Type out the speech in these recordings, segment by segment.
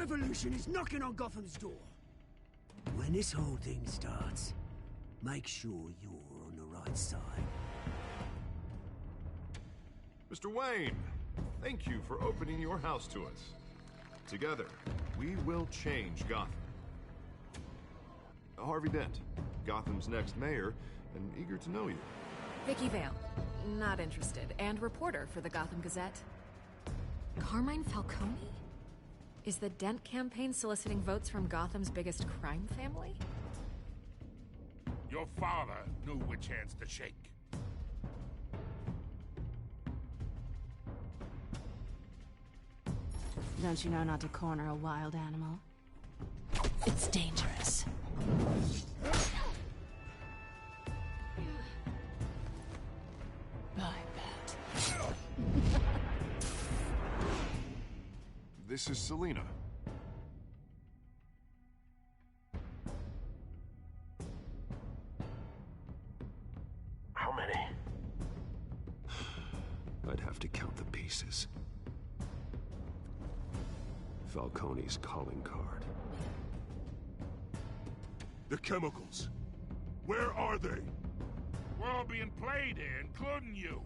revolution is knocking on Gotham's door. When this whole thing starts, make sure you're on the right side. Mr. Wayne, thank you for opening your house to us. Together, we will change Gotham. Harvey Dent, Gotham's next mayor, and eager to know you. Vicky Vale, not interested, and reporter for the Gotham Gazette. Carmine Falcone? Is the Dent campaign soliciting votes from Gotham's biggest crime family? Your father knew which hands to shake. Don't you know not to corner a wild animal? It's dangerous. I bet. This is Selina. How many? I'd have to count the pieces. Falcone's calling card. The chemicals. Where are they? We're all being played here, including you.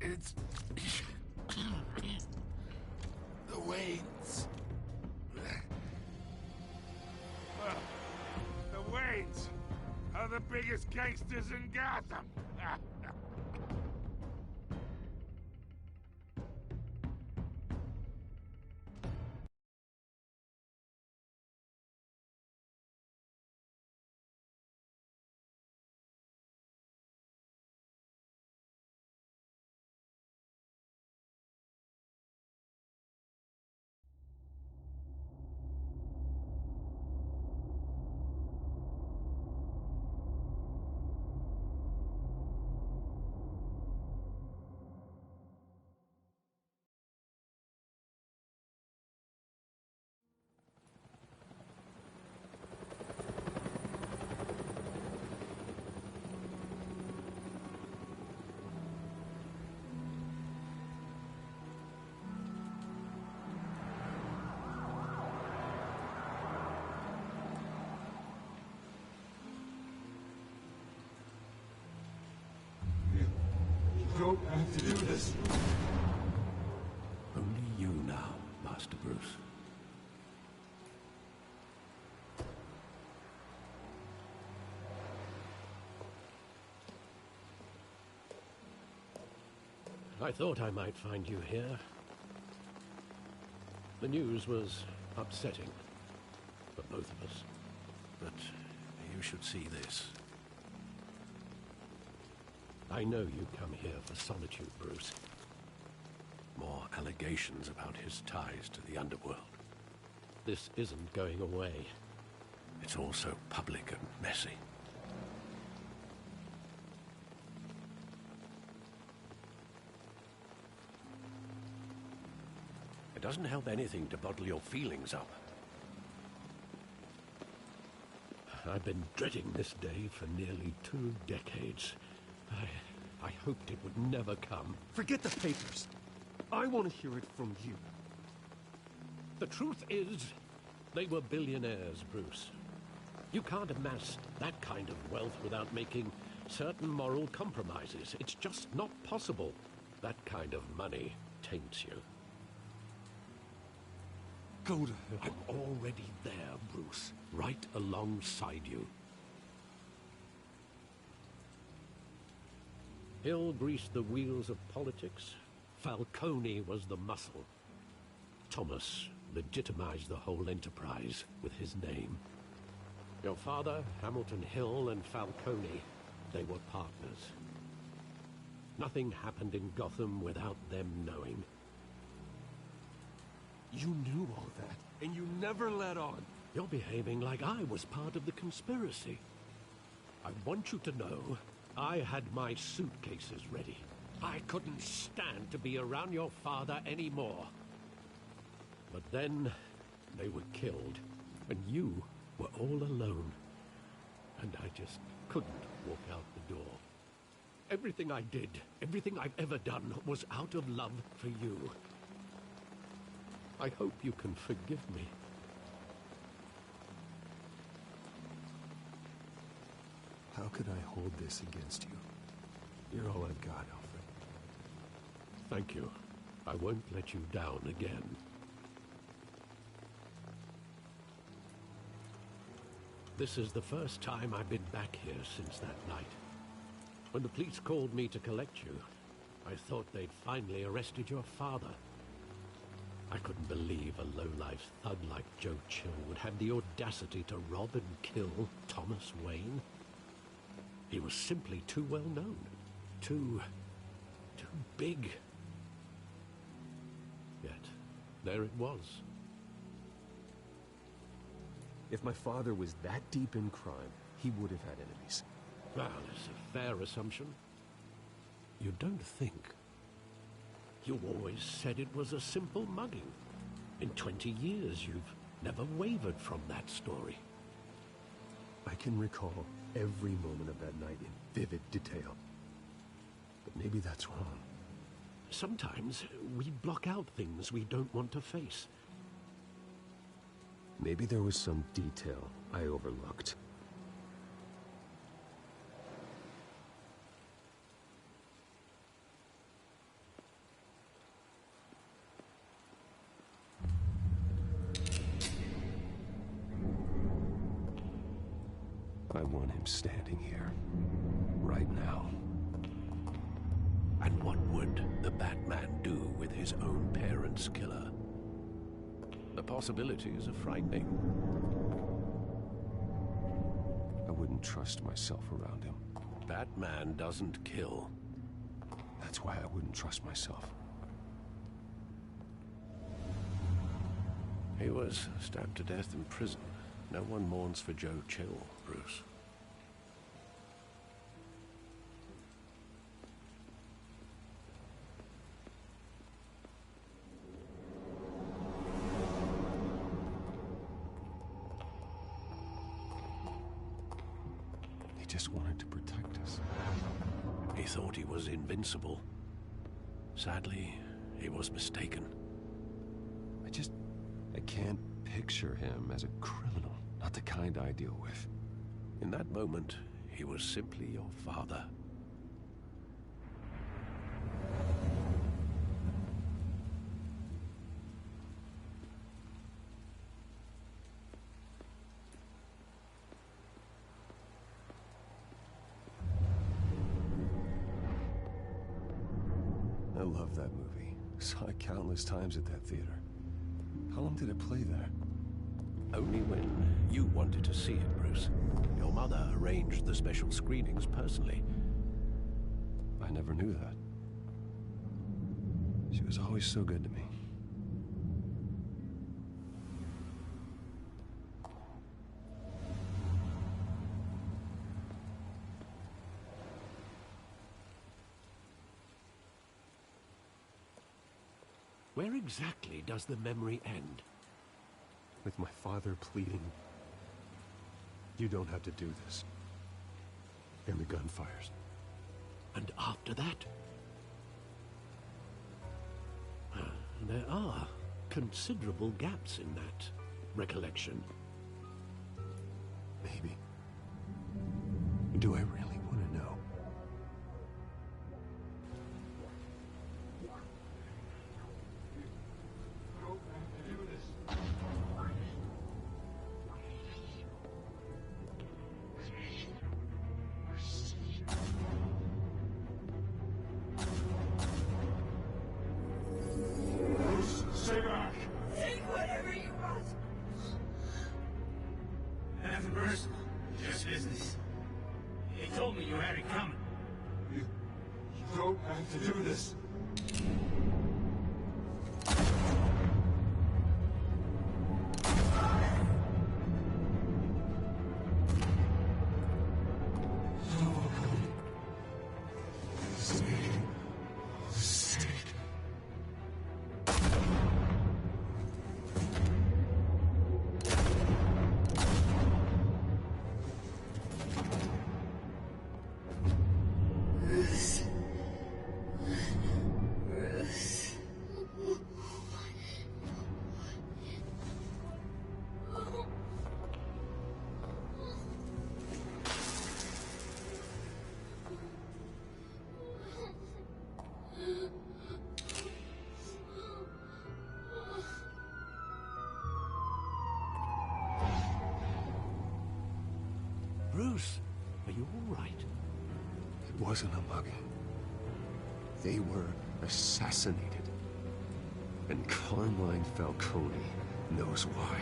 It's... the Waynes. The Waynes are the biggest gangsters in Gotham. Don't have to do this. Only you now, Master Bruce. I thought I might find you here. The news was upsetting for both of us. But you should see this. I know you come here for solitude, Bruce. More allegations about his ties to the underworld. This isn't going away. It's all so public and messy. It doesn't help anything to bottle your feelings up. I've been dreading this day for nearly 2 decades. I hoped it would never come. Forget the papers. I want to hear it from you. The truth is, they were billionaires, Bruce. You can't amass that kind of wealth without making certain moral compromises. It's just not possible. That kind of money taints you. Go to hell. I'm already there, Bruce. Right alongside you. Hill greased the wheels of politics. Falcone was the muscle. Thomas legitimized the whole enterprise with his name. Your father, Hamilton Hill, and Falcone, they were partners. Nothing happened in Gotham without them knowing. You knew all that, and you never let on. You're behaving like I was part of the conspiracy. I want you to know, I had my suitcases ready. I couldn't stand to be around your father anymore. But then, they were killed, and you were all alone. And I just couldn't walk out the door. Everything I did, everything I've ever done, was out of love for you. I hope you can forgive me. How could I hold this against you? You're all I've got, Alfred. Thank you. I won't let you down again. This is the first time I've been back here since that night. When the police called me to collect you, I thought they'd finally arrested your father. I couldn't believe a low-life thug like Joe Chill would have the audacity to rob and kill Thomas Wayne. He was simply too well known. Too big. Yet, there it was. If my father was that deep in crime, he would have had enemies. Well, it's a fair assumption. You don't think? You always said it was a simple mugging. In 20 years, you've never wavered from that story. I can recall every moment of that night in vivid detail. But maybe that's wrong. Sometimes we block out things we don't want to face. Maybe there was some detail I overlooked. I want him standing here, right now. And what would the Batman do with his own parents' killer? The possibilities are frightening. I wouldn't trust myself around him. Batman doesn't kill. That's why I wouldn't trust myself. He was stabbed to death in prison. No one mourns for Joe Chill, Bruce. He just wanted to protect us. He thought he was invincible. Sadly, he was mistaken. I can't picture him as a criminal. Not the kind I deal with. In that moment, he was simply your father. I love that movie. Saw it countless times at that theater. How long did it play there? Only when you wanted to see it, Bruce. Your mother arranged the special screenings personally. I never knew that. She was always so good to me. Where exactly does the memory end? With my father pleading, "You don't have to do this." And the gun fires. And after that? There are considerable gaps in that recollection. Maybe. Do I really want to know? Stay back! Take whatever you want. Nothing personal, just business. He told me you had it coming. You don't have to do this. This It wasn't a mugging. They were assassinated. And Carmine Falcone knows why.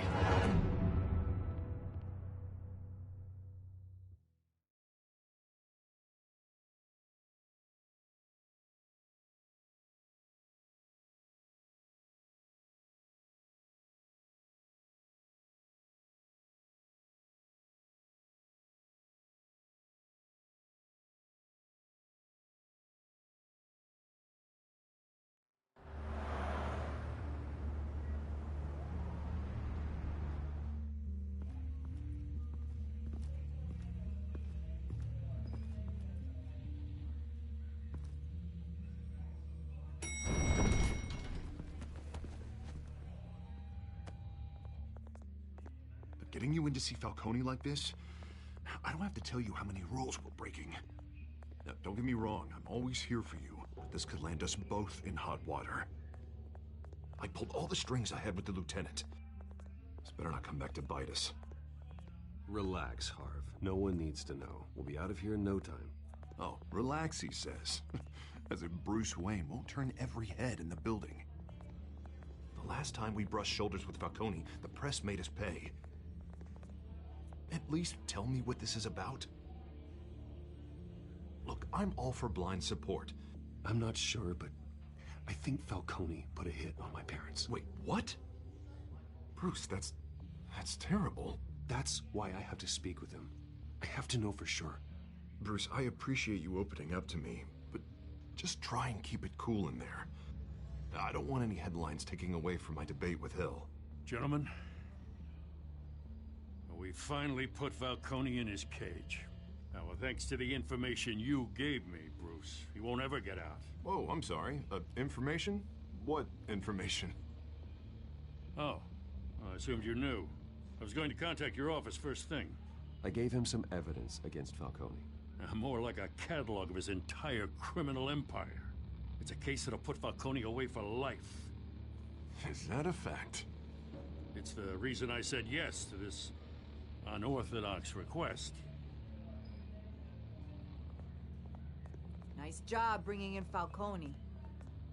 Getting you in to see Falcone like this? I don't have to tell you how many rules we're breaking. Now, don't get me wrong, I'm always here for you, but this could land us both in hot water. I pulled all the strings I had with the lieutenant. This better not come back to bite us. Relax, Harv. No one needs to know. We'll be out of here in no time. Oh, relax, he says. As if Bruce Wayne won't turn every head in the building. The last time we brushed shoulders with Falcone, the press made us pay. At least tell me what this is about. Look, I'm all for blind support. I'm not sure, but I think Falcone put a hit on my parents. Wait, what? Bruce, that's terrible. That's why I have to speak with him. I have to know for sure. Bruce, I appreciate you opening up to me, but just try and keep it cool in there. I don't want any headlines taking away from my debate with Hill. Gentlemen, we finally put Falcone in his cage. Now, thanks to the information you gave me, Bruce, he won't ever get out. Whoa, I'm sorry. Information? What information? Oh, I assumed you knew. I was going to contact your office first thing. I gave him some evidence against Falcone. More like a catalog of his entire criminal empire. It's a case that'll put Falcone away for life. Is that a fact? It's the reason I said yes to this unorthodox request. Nice job bringing in Falcone.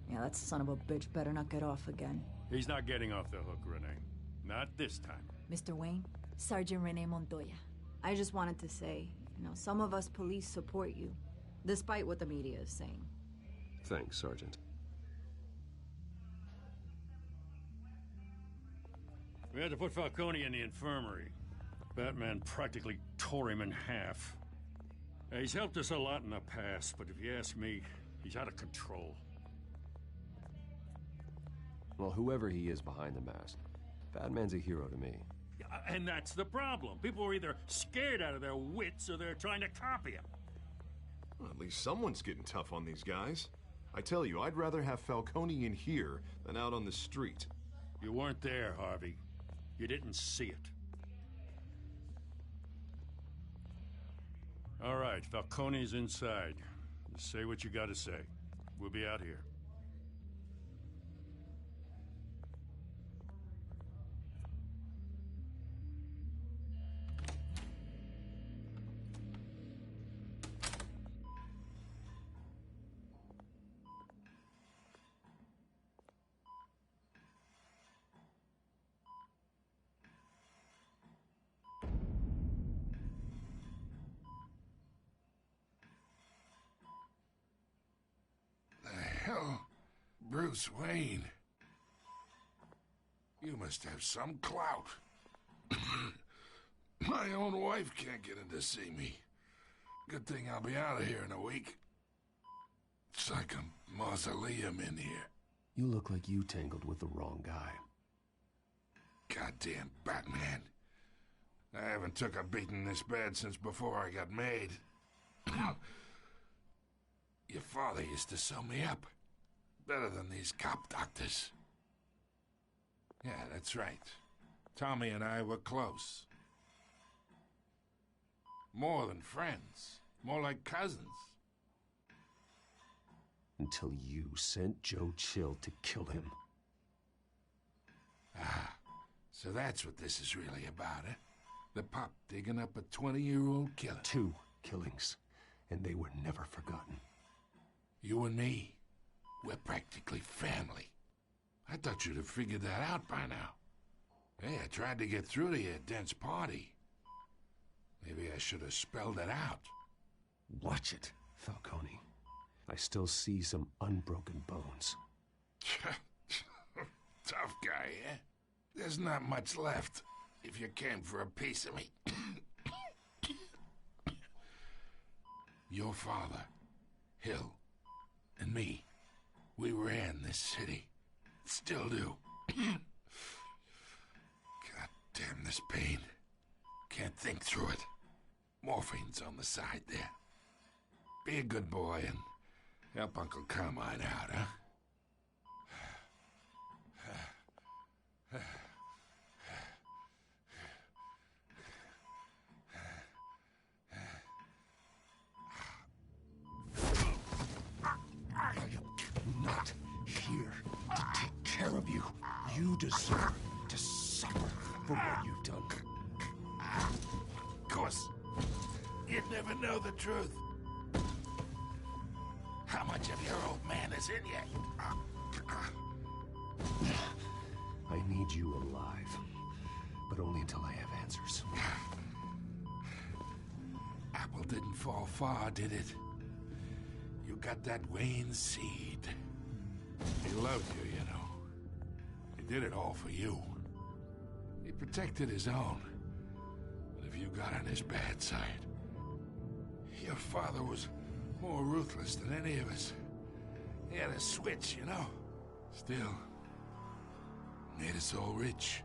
Yeah, that son of a bitch better not get off again. He's not getting off the hook, Renee. Not this time. Mr. Wayne, Sergeant Renee Montoya. I just wanted to say, some of us police support you, despite what the media is saying. Thanks, Sergeant. We had to put Falcone in the infirmary. Batman practically tore him in half. He's helped us a lot in the past, but if you ask me, he's out of control. Well, whoever he is behind the mask, Batman's a hero to me. Yeah, and that's the problem. People are either scared out of their wits or they're trying to copy him. Well, at least someone's getting tough on these guys. I tell you, I'd rather have Falcone in here than out on the street. You weren't there, Harvey. You didn't see it. All right, Falcone's inside. Just say what you gotta say. We'll be out here. Hell, Bruce Wayne. You must have some clout. My own wife can't get in to see me. Good thing I'll be out of here in a week. It's like a mausoleum in here. You look like you tangled with the wrong guy. Goddamn Batman. I haven't took a beating this bad since before I got made. Your father used to sew me up. Better than these cop doctors. Yeah, that's right. Tommy and I were close. More than friends. More like cousins. Until you sent Joe Chill to kill him. Ah, so that's what this is really about, eh? The pop digging up a 20-year-old killer. 2 killings. and they were never forgotten. You and me, we're practically family. I thought you'd have figured that out by now. Hey, I tried to get through to your dense party. Maybe I should have spelled it out. Watch it, Falcone. I still see some unbroken bones. Tough guy, eh? There's not much left if you came for a piece of me. Your father, Hill, and me, we ran this city. Still do. God damn this pain. Can't think through it. Morphine's on the side there. Be a good boy and help Uncle Carmine out, huh? Not here to take care of you. You deserve to suffer for what you've done. Of course, you'd never know the truth. How much of your old man is in you? I need you alive, but only until I have answers. Apple didn't fall far, did it? You got that Wayne seed. He loved you, you know. He did it all for you. He protected his own. But if you got on his bad side, your father was more ruthless than any of us. He had a switch, you know. Still, made us all rich,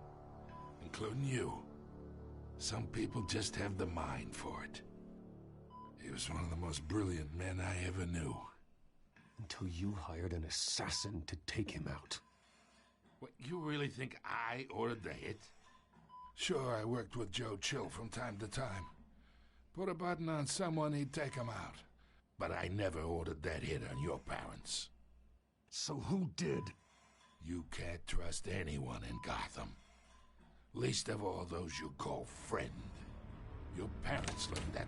including you. Some people just have the mind for it. He was one of the most brilliant men I ever knew. Until you hired an assassin to take him out. What, you really think I ordered the hit? Sure, I worked with Joe Chill from time to time. Put a button on someone, he'd take him out. But I never ordered that hit on your parents. So who did? You can't trust anyone in Gotham. Least of all those you call friend. Your parents learned that.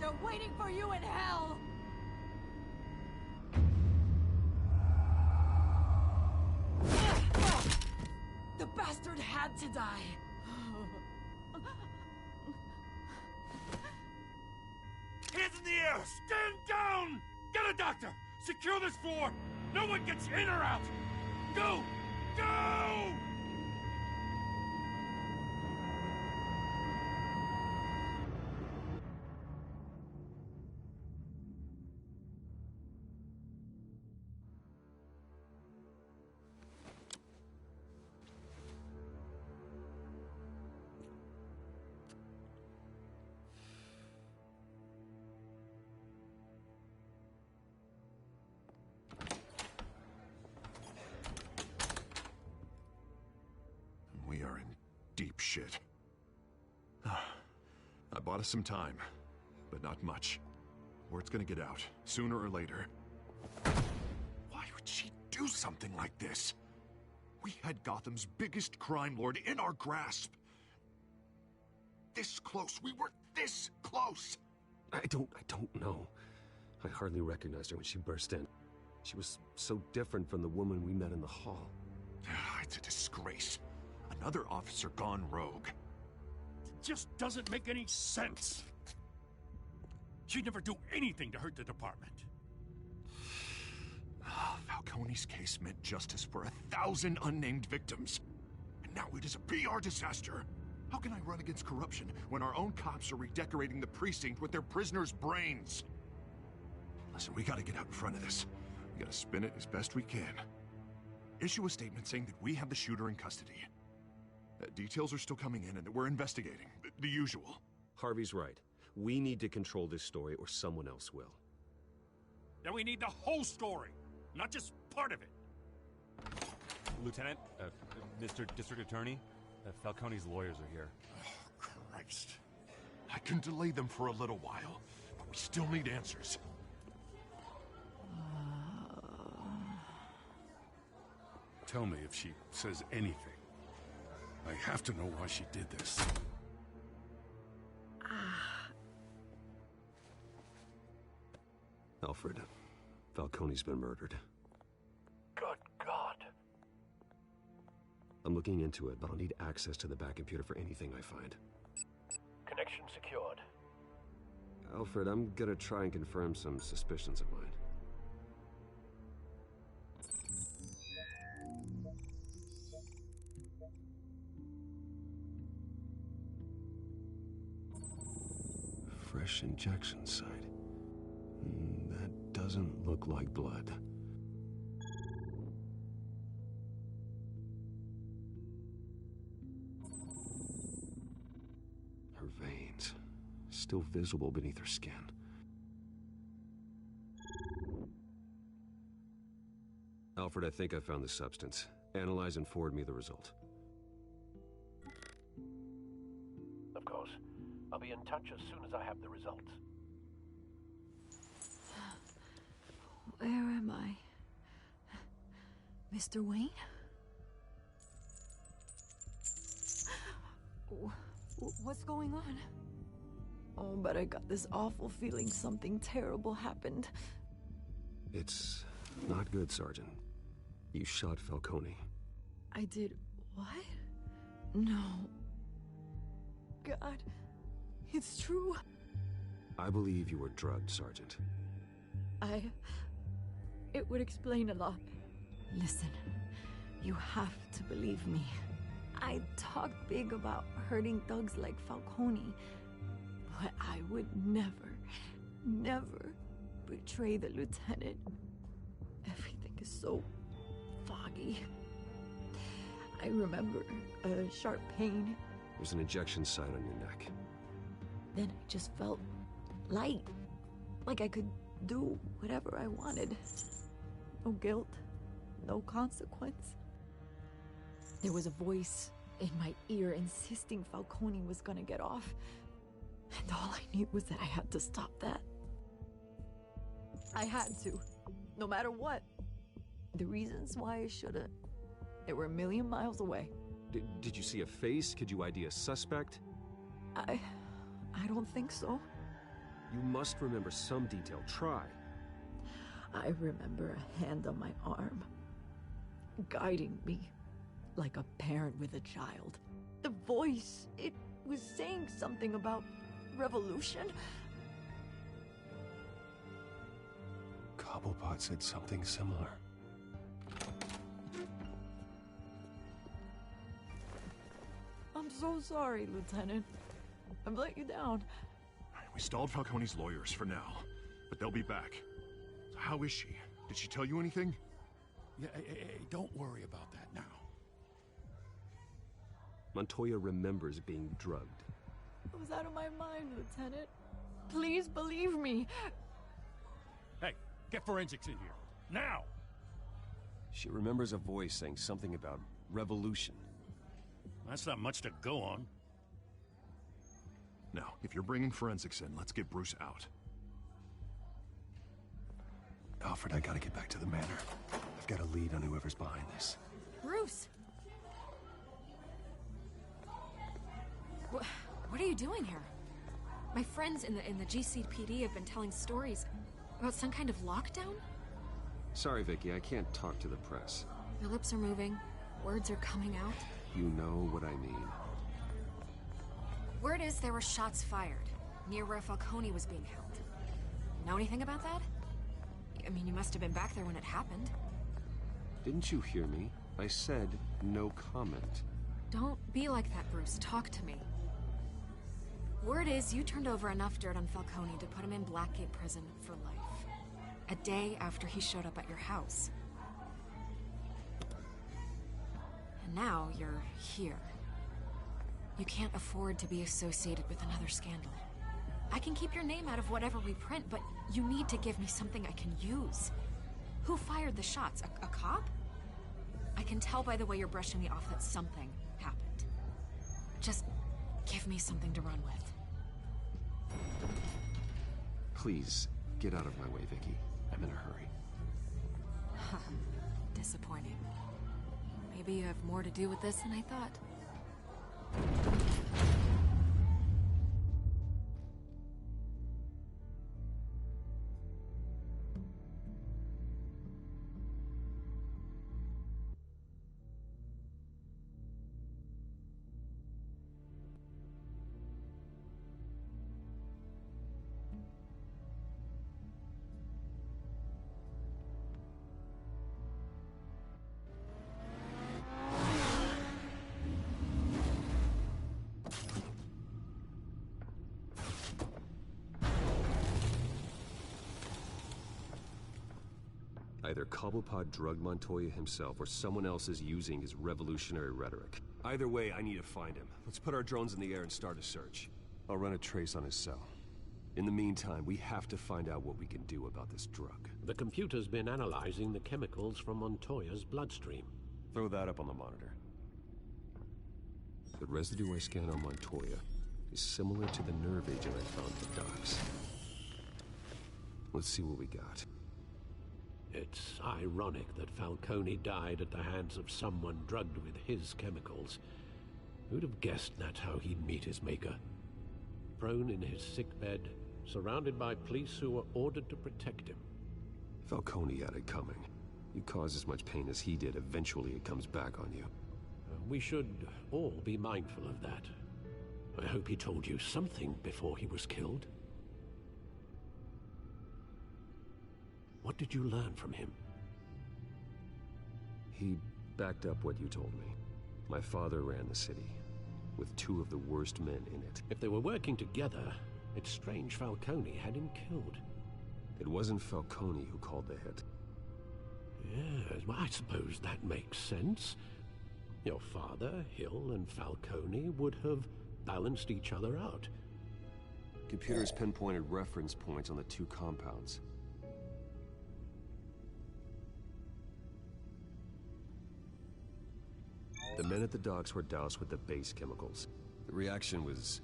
They're waiting for you in hell! The bastard had to die! Hands in the air! Stand down! Get a doctor! Secure this floor! No one gets in or out! Go! Go! We are in deep shit. I bought us some time, but not much. Word's gonna get out, sooner or later. Why would she do something like this? We had Gotham's biggest crime lord in our grasp. This close. We were this close. I don't know. I hardly recognized her when she burst in. She was so different from the woman we met in the hall. It's a disgrace. Another officer gone rogue. It just doesn't make any sense. She'd never do anything to hurt the department. Falcone's case meant justice for 1,000 unnamed victims. And now it is a PR disaster. How can I run against corruption when our own cops are redecorating the precinct with their prisoners' brains? Listen, we gotta get out in front of this. We gotta spin it as best we can. Issue a statement saying that we have the shooter in custody. Details are still coming in and that we're investigating. The usual. Harvey's right. We need to control this story or someone else will. Then we need the whole story, not just part of it. Lieutenant, Mr. District Attorney, Falcone's lawyers are here. Oh, Christ. I can delay them for a little while, but we still need answers. Tell me if she says anything. I have to know why she did this. Alfred, Falcone's been murdered. Good God. I'm looking into it, but I'll need access to the back computer for anything I find. Connection secured. Alfred, I'm gonna try and confirm some suspicions of mine. Fresh injection site. That doesn't look like blood. Her veins, still visible beneath her skin. Alfred, I think I found the substance. Analyze and forward me the result. Of course. I'll be in touch as soon as I have the results. Where am I? Mr. Wayne? What's going on? Oh, but I got this awful feeling something terrible happened. It's not good, Sergeant. You shot Falcone. I did what? No. God, it's true. I believe you were drugged, Sergeant. It would explain a lot. Listen, you have to believe me. I talked big about hurting thugs like Falcone, but I would never, never betray the lieutenant. Everything is so foggy. I remember a sharp pain. There's an injection site on your neck. Then I just felt light, like I could do whatever I wanted. No guilt, no consequence. There was a voice in my ear insisting Falcone was gonna get off. And all I knew was that I had to stop that. I had to, no matter what. The reasons why I shouldn't, they were a million miles away. Did you see a face? Could you ID a suspect? I don't think so. You must remember some detail. Try. I remember a hand on my arm, guiding me like a parent with a child. The voice, it was saying something about revolution. Cobblepot said something similar. I'm so sorry, Lieutenant. I've let you down. We stalled Falcone's lawyers for now, but they'll be back. So how is she? Did she tell you anything? Yeah, hey, don't worry about that now. Montoya remembers being drugged. I was out of my mind, Lieutenant. Please believe me. Hey, get forensics in here. Now! She remembers a voice saying something about revolution. That's not much to go on. Now, if you're bringing forensics in, let's get Bruce out. Alfred, I gotta get back to the manor. I've got a lead on whoever's behind this. Bruce! What are you doing here? My friends in the GCPD have been telling stories about some kind of lockdown? Sorry, Vicky, I can't talk to the press. Your lips are moving. Words are coming out. You know what I mean. Word is there were shots fired near where Falcone was being held. Know anything about that? I mean, you must have been back there when it happened. Didn't you hear me? I said no comment. Don't be like that, Bruce. Talk to me. Word is you turned over enough dirt on Falcone to put him in Blackgate Prison for life. A day after he showed up at your house. And now you're here. You can't afford to be associated with another scandal. I can keep your name out of whatever we print, but you need to give me something I can use. Who fired the shots? A cop? I can tell by the way you're brushing me off that something happened. Just give me something to run with. Please, get out of my way, Vicky. I'm in a hurry. Disappointing. Maybe you have more to do with this than I thought. Either Cobblepot drugged Montoya himself, or someone else is using his revolutionary rhetoric. Either way, I need to find him. Let's put our drones in the air and start a search. I'll run a trace on his cell. In the meantime, we have to find out what we can do about this drug. The computer's been analyzing the chemicals from Montoya's bloodstream. Throw that up on the monitor. The residue I scanned on Montoya is similar to the nerve agent I found at the docks. Let's see what we got. It's ironic that Falcone died at the hands of someone drugged with his chemicals. Who'd have guessed that's how he'd meet his maker? Prone in his sickbed, surrounded by police who were ordered to protect him. Falcone had it coming. You cause as much pain as he did, eventually it comes back on you. We should all be mindful of that. I hope he told you something before he was killed. What did you learn from him? He backed up what you told me. My father ran the city, with two of the worst men in it. If they were working together, it's strange Falcone had him killed. It wasn't Falcone who called the hit. Yes, well, I suppose that makes sense. Your father, Hill, and Falcone would have balanced each other out. Computers pinpointed reference points on the two compounds. The men at the docks were doused with the base chemicals. The reaction was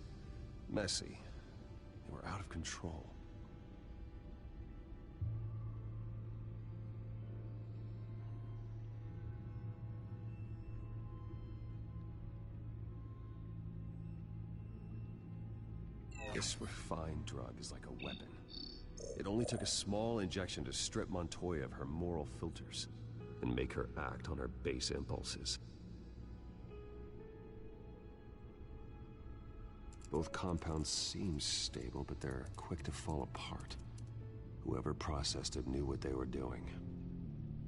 messy. They were out of control. This refined drug is like a weapon. It only took a small injection to strip Montoya of her moral filters and make her act on her base impulses. Both compounds seem stable, but they're quick to fall apart. Whoever processed it knew what they were doing.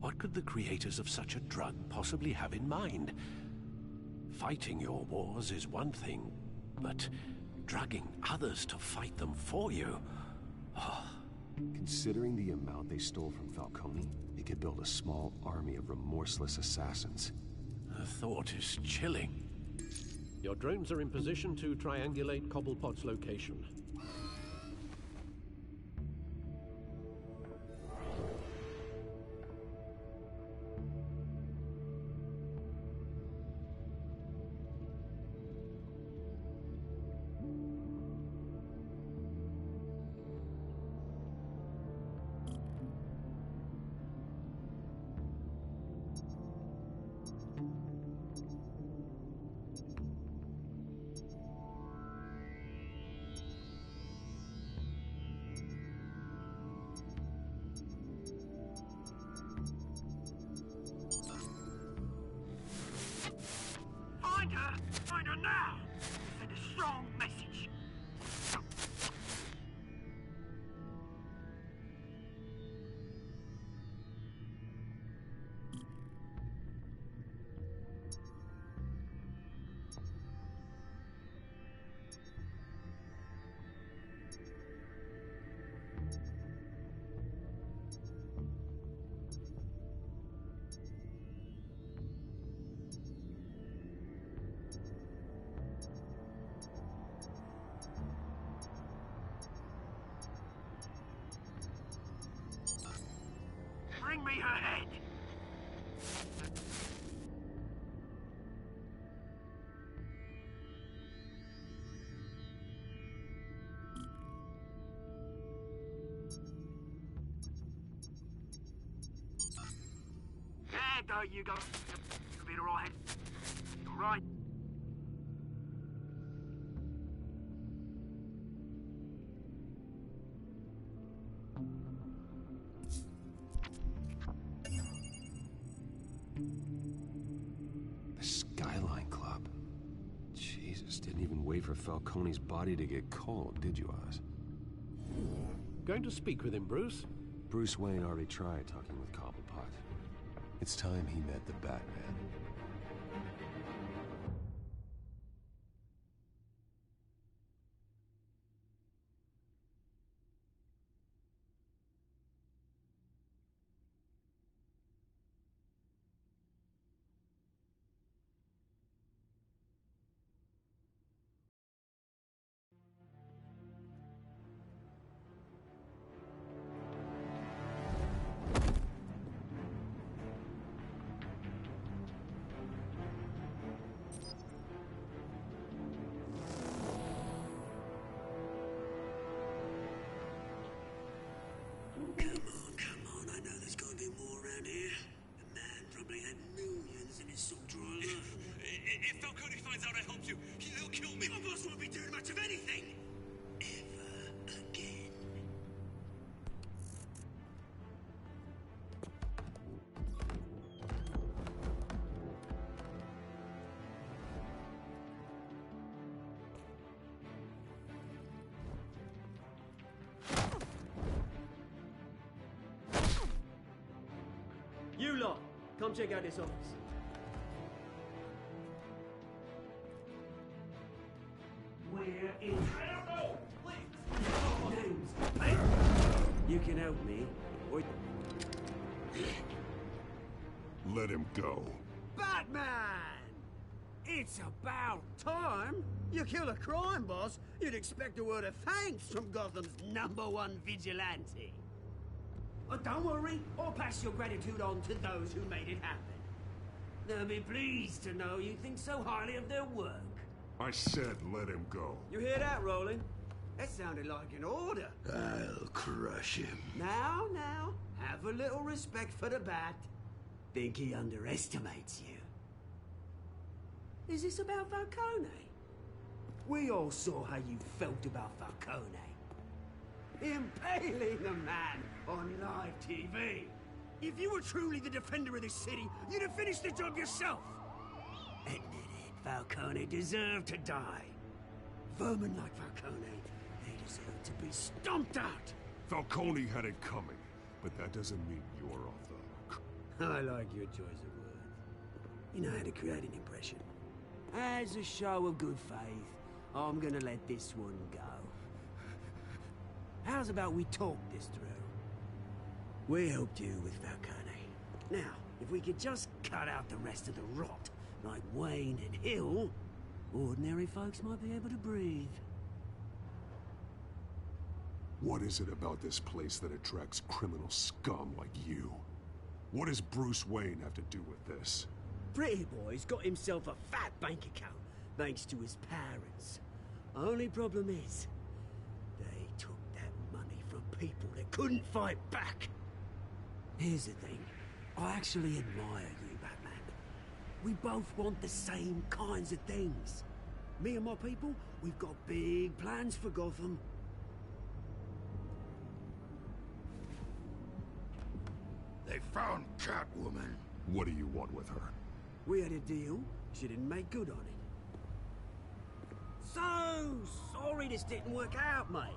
What could the creators of such a drug possibly have in mind? Fighting your wars is one thing, but drugging others to fight them for you? Oh. Considering the amount they stole from Falcone, it could build a small army of remorseless assassins. The thought is chilling. Your drones are in position to triangulate Cobblepot's location. Find her now! Send a strong message. Bring me her head! There you go. You'll be alright. Alright. The Skyline Club. Jesus, didn't even wait for Falcone's body to get cold, did you, Oz? Going to speak with him, Bruce? Bruce Wayne already tried talking with Cobblepot. It's time he met the Batman. Come check out this office. We're in trouble! Names. Hey. You can help me, or... Let him go. Batman! It's about time. You kill a crime boss, you'd expect a word of thanks from Gotham's #1 vigilante. But don't worry, I'll pass your gratitude on to those who made it happen. They'll be pleased to know you think so highly of their work. I said let him go. You hear that, Roland? That sounded like an order. I'll crush him. Now, have a little respect for the Bat. Think he underestimates you. Is this about Falcone? We all saw how you felt about Falcone. Impaling a man on live TV. If you were truly the defender of this city, you'd have finished the job yourself. Admit it, Falcone deserved to die. Vermin like Falcone, they deserve to be stomped out. Falcone had it coming, but that doesn't mean you're off the hook. I like your choice of words. You know how to create an impression. As a show of good faith, I'm gonna let this one go. How's about we talk this through? We helped you with Falcone. Now, if we could just cut out the rest of the rot, like Wayne and Hill, ordinary folks might be able to breathe. What is it about this place that attracts criminal scum like you? What does Bruce Wayne have to do with this? Pretty Boy's got himself a fat bank account, thanks to his parents. Only problem is, they took that money from people that couldn't fight back. Here's the thing. I actually admire you, Batman. We both want the same kinds of things. Me and my people, we've got big plans for Gotham. They found Catwoman. What do you want with her? We had a deal. She didn't make good on it. So sorry this didn't work out, mate.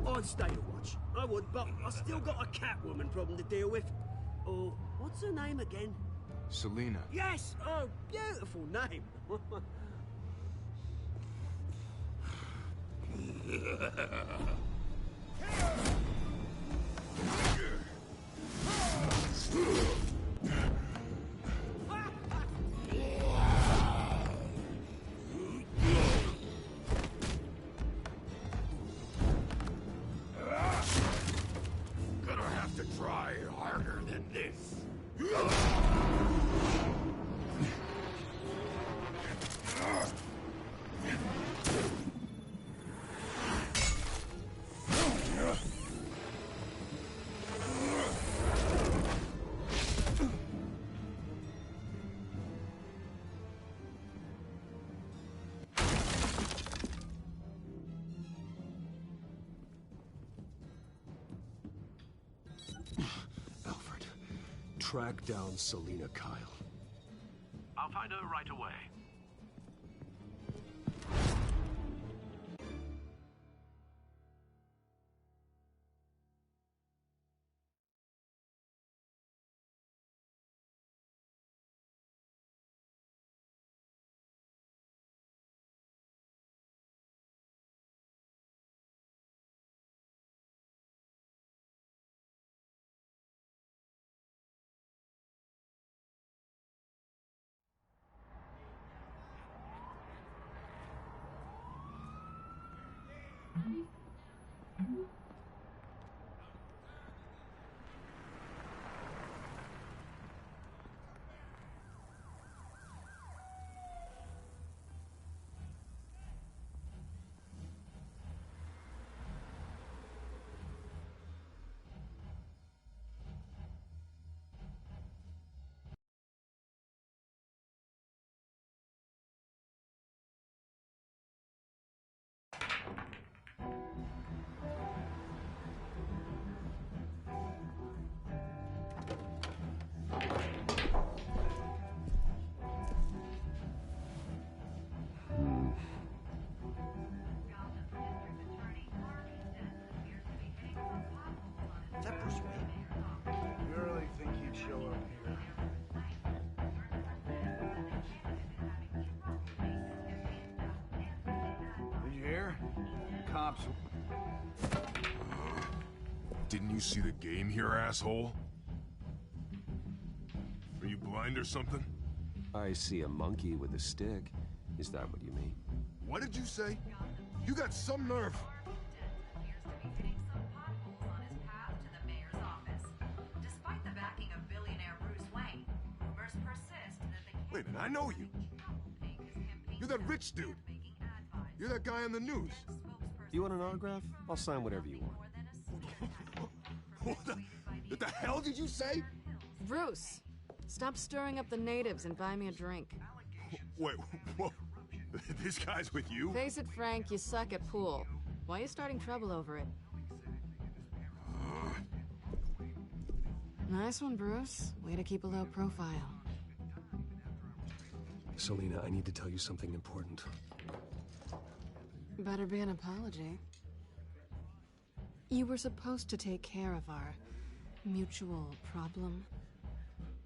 I'd stay to watch. I would, but I still got a Catwoman problem to deal with. Oh, what's her name again? Selina. Yes! Oh, beautiful name. Gonna have to try harder than this. Alfred, track down Selina Kyle. I'll find her right away. Is that Bruce Wayne? You really think he'd show up here? cops. Didn't you see the game here, asshole? Are you blind or something? I see a monkey with a stick. Is that what you mean? What did you say? You got some nerve. Wait a minute, I know you. You're that rich dude. You're that guy on the news. You want an autograph? I'll sign whatever you want. What the hell did you say? Bruce, stop stirring up the natives and buy me a drink. Wait, whoa. This guy's with you? Face it, Frank, you suck at pool. Why are you starting trouble over it? Nice one, Bruce. Way to keep a low profile. Selina, I need to tell you something important. Better be an apology. You were supposed to take care of our mutual problem.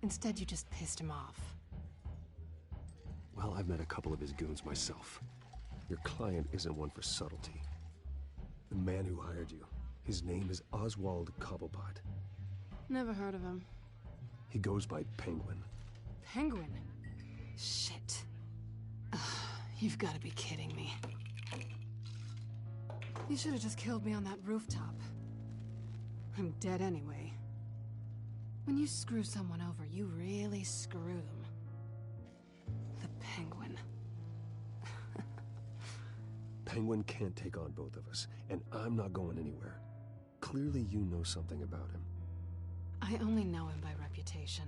Instead, you just pissed him off. Well, I've met a couple of his goons myself. Your client isn't one for subtlety. The man who hired you, his name is Oswald Cobblepot. Never heard of him. He goes by Penguin. Penguin? Shit. Ugh, you've got to be kidding me. You should have just killed me on that rooftop. I'm dead anyway. When you screw someone over, you really screw them. The Penguin. Penguin can't take on both of us, and I'm not going anywhere. Clearly you know something about him. I only know him by reputation.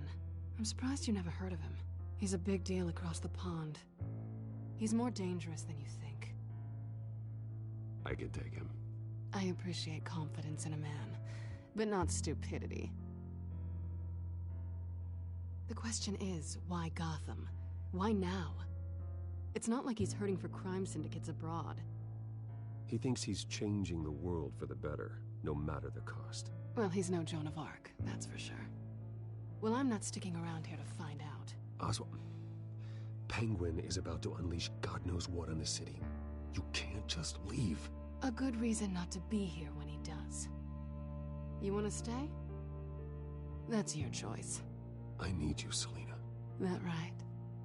I'm surprised you never heard of him. He's a big deal across the pond. He's more dangerous than you think. I can take him. I appreciate confidence in a man, but not stupidity. The question is, why Gotham? Why now? It's not like he's hurting for crime syndicates abroad. He thinks he's changing the world for the better, no matter the cost. Well, he's no Joan of Arc, that's for sure. Well, I'm not sticking around here to find out. Oswald, Penguin is about to unleash God knows what on the city. You can't just leave. A good reason not to be here when he does. You want to stay? That's your choice. I need you, Selina. That right?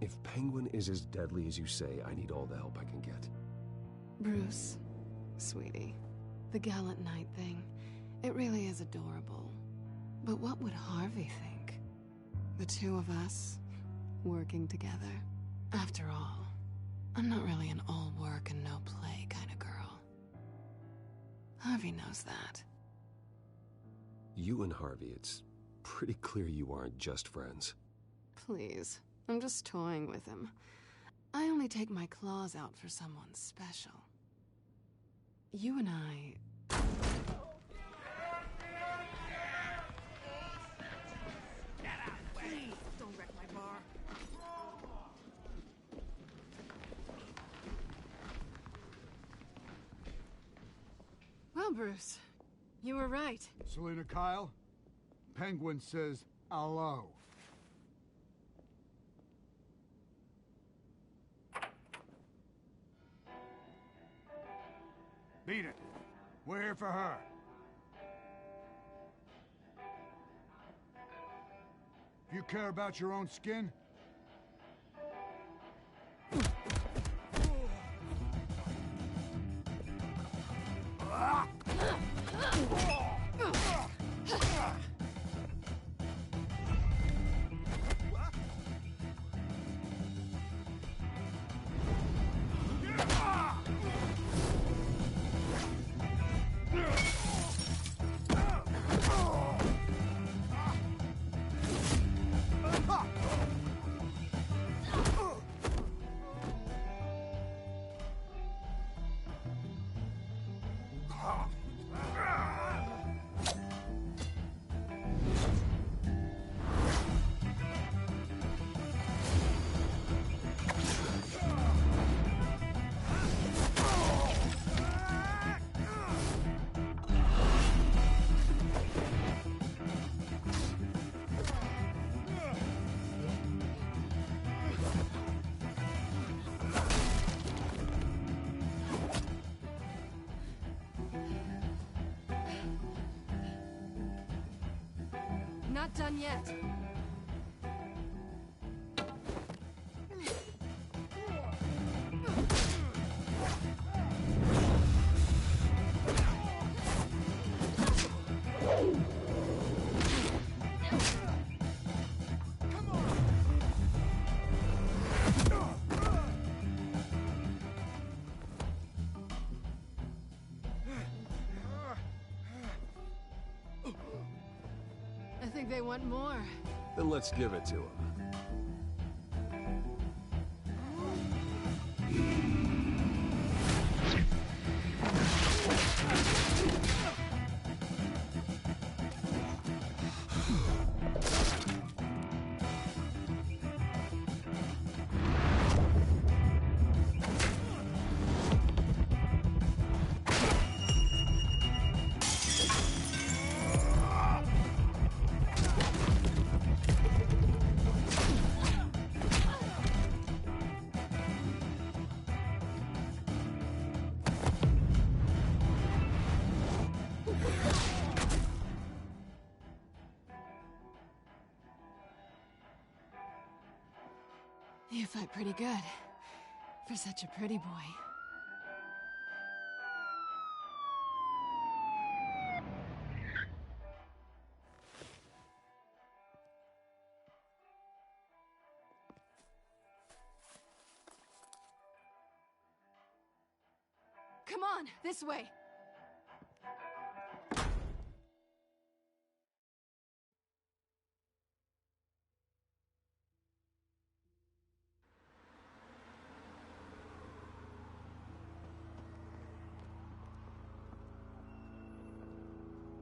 If Penguin is as deadly as you say, I need all the help I can get. Bruce, sweetie, the gallant knight thing, it really is adorable. But what would Harvey think? The two of us, working together. After all, I'm not really an all work and no play kind of girl. Harvey knows that. You and Harvey, it's pretty clear you aren't just friends. Please, I'm just toying with him. I only take my claws out for someone special. You and I... Please, don't wreck my bar. Well, Bruce, you were right. Selina Kyle, Penguin says hello. Beat it. We're here for her. If you care about your own skin, not done yet. I think they want more. Then let's give it to him. You fight pretty good. For such a pretty boy. Come on, this way.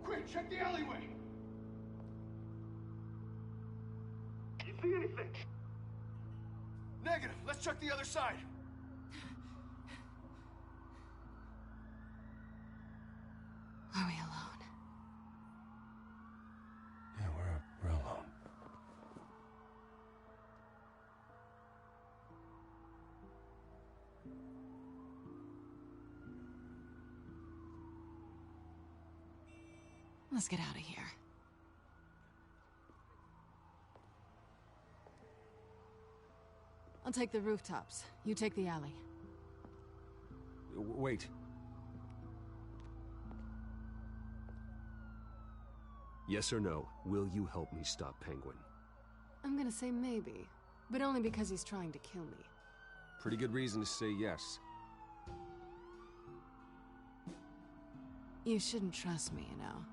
Quick, check the alleyway! You see anything? Negative. Let's check the other side. Are we alone? Yeah, we're alone. Let's get out of here. I'll take the rooftops. You take the alley. Wait. Yes or no, will you help me stop Penguin? I'm gonna say maybe, but only because he's trying to kill me. Pretty good reason to say yes. You shouldn't trust me, you know.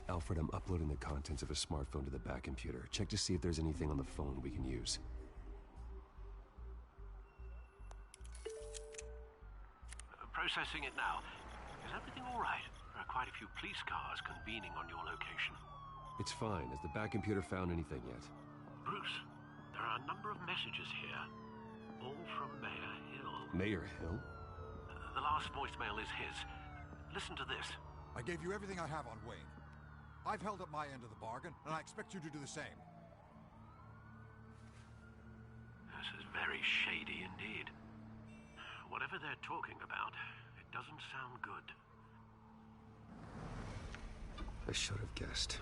Alfred, I'm uploading the contents of a smartphone to the back computer. Check to see if there's anything on the phone we can use. Processing it now. Is everything all right? There are quite a few police cars convening on your location. It's fine. Has the back computer found anything yet? Bruce, there are a number of messages here. All from Mayor Hill. Mayor Hill? The last voicemail is his. Listen to this. I gave you everything I have on Wayne. I've held up my end of the bargain, and I expect you to do the same. This is very shady indeed. Whatever they're talking about, it doesn't sound good. I should have guessed.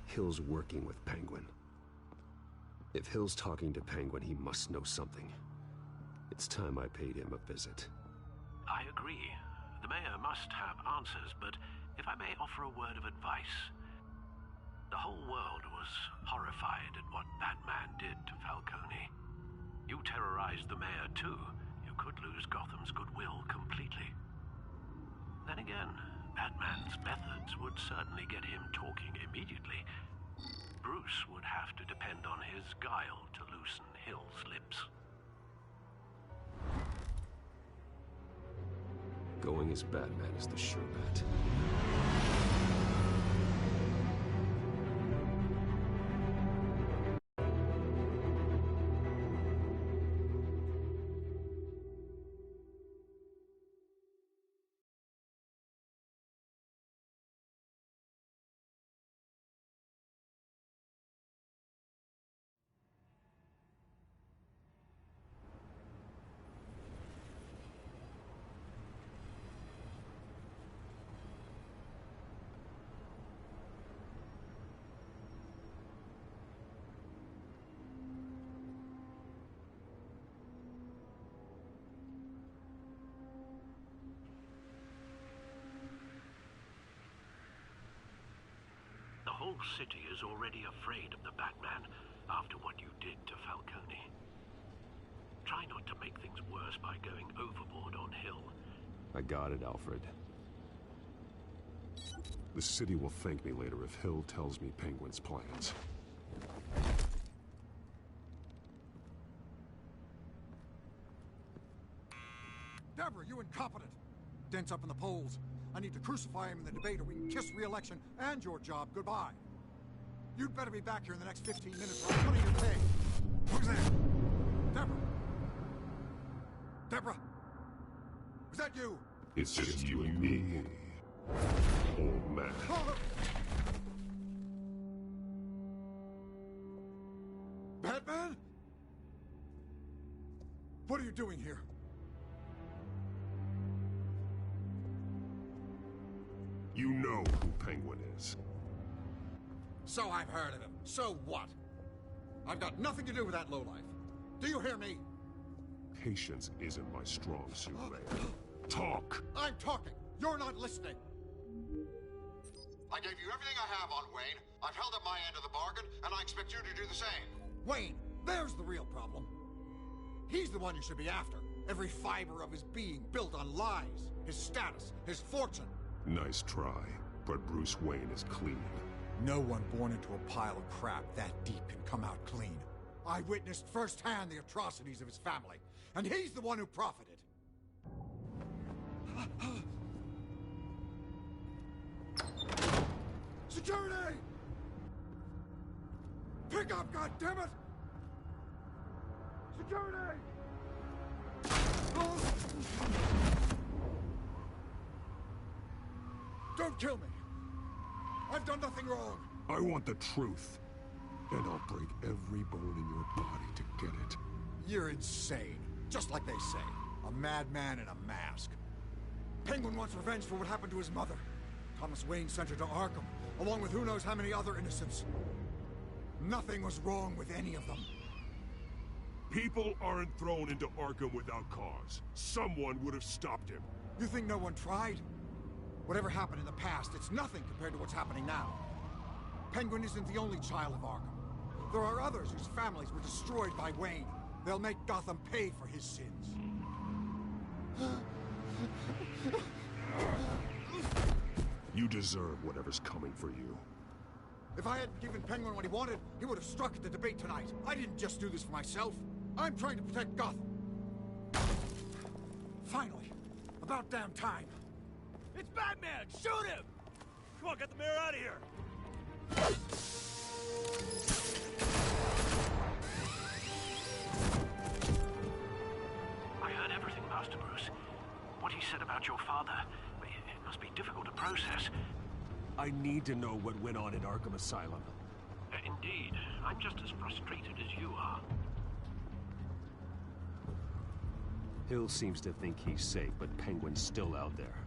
Hill's working with Penguin. If Hill's talking to Penguin, he must know something. It's time I paid him a visit. I agree. The mayor must have answers, but if I may offer a word of advice. The whole world was horrified at what Batman did to Falcone. You terrorized the mayor too. You could lose Gotham's goodwill completely. Then again, Batman's methods would certainly get him talking immediately. Bruce would have to depend on his guile to loosen Hill's lips. Going as Batman is the sure bet. whole city is already afraid of the Batman after what you did to Falcone. Try not to make things worse by going overboard on Hill. I got it, Alfred. The city will thank me later if Hill tells me Penguin's plans. Deborah, you incompetent! Dent's up in the polls. I need to crucify him in the debate or we can kiss re-election and your job goodbye. You'd better be back here in the next 15 minutes or I'm cutting your pay. Who's there? Deborah? Deborah? Was that you? It's just you and me, old man. Batman? What are you doing here? You know who Penguin is. So I've heard of him. So what? I've got nothing to do with that lowlife. Do you hear me? Patience isn't my strong suit, Mayor. Talk! I'm talking. You're not listening. I gave you everything I have on Wayne. I've held up my end of the bargain, and I expect you to do the same. Wayne, there's the real problem. He's the one you should be after. Every fiber of his being built on lies, his status, his fortune. Nice try, but Bruce Wayne is clean. No one born into a pile of crap that deep can come out clean. I witnessed firsthand the atrocities of his family, and he's the one who profited. Security! Pick up, goddammit! Security! Don't kill me! I've done nothing wrong! I want the truth, and I'll break every bone in your body to get it. You're insane. Just like they say. A madman in a mask. Penguin wants revenge for what happened to his mother. Thomas Wayne sent her to Arkham, along with who knows how many other innocents. Nothing was wrong with any of them. People aren't thrown into Arkham without cause. Someone would have stopped him. You think no one tried? Whatever happened in the past, it's nothing compared to what's happening now. Penguin isn't the only child of Arkham. There are others whose families were destroyed by Wayne. They'll make Gotham pay for his sins. You deserve whatever's coming for you. If I hadn't given Penguin what he wanted, he would have struck at the debate tonight. I didn't just do this for myself. I'm trying to protect Gotham. Finally. About damn time. It's Batman! Shoot him! Come on, get the mayor out of here! I heard everything, Master Bruce. What he said about your father, it must be difficult to process. I need to know what went on at Arkham Asylum. Indeed. I'm just as frustrated as you are. Hill seems to think he's safe, but Penguin's still out there.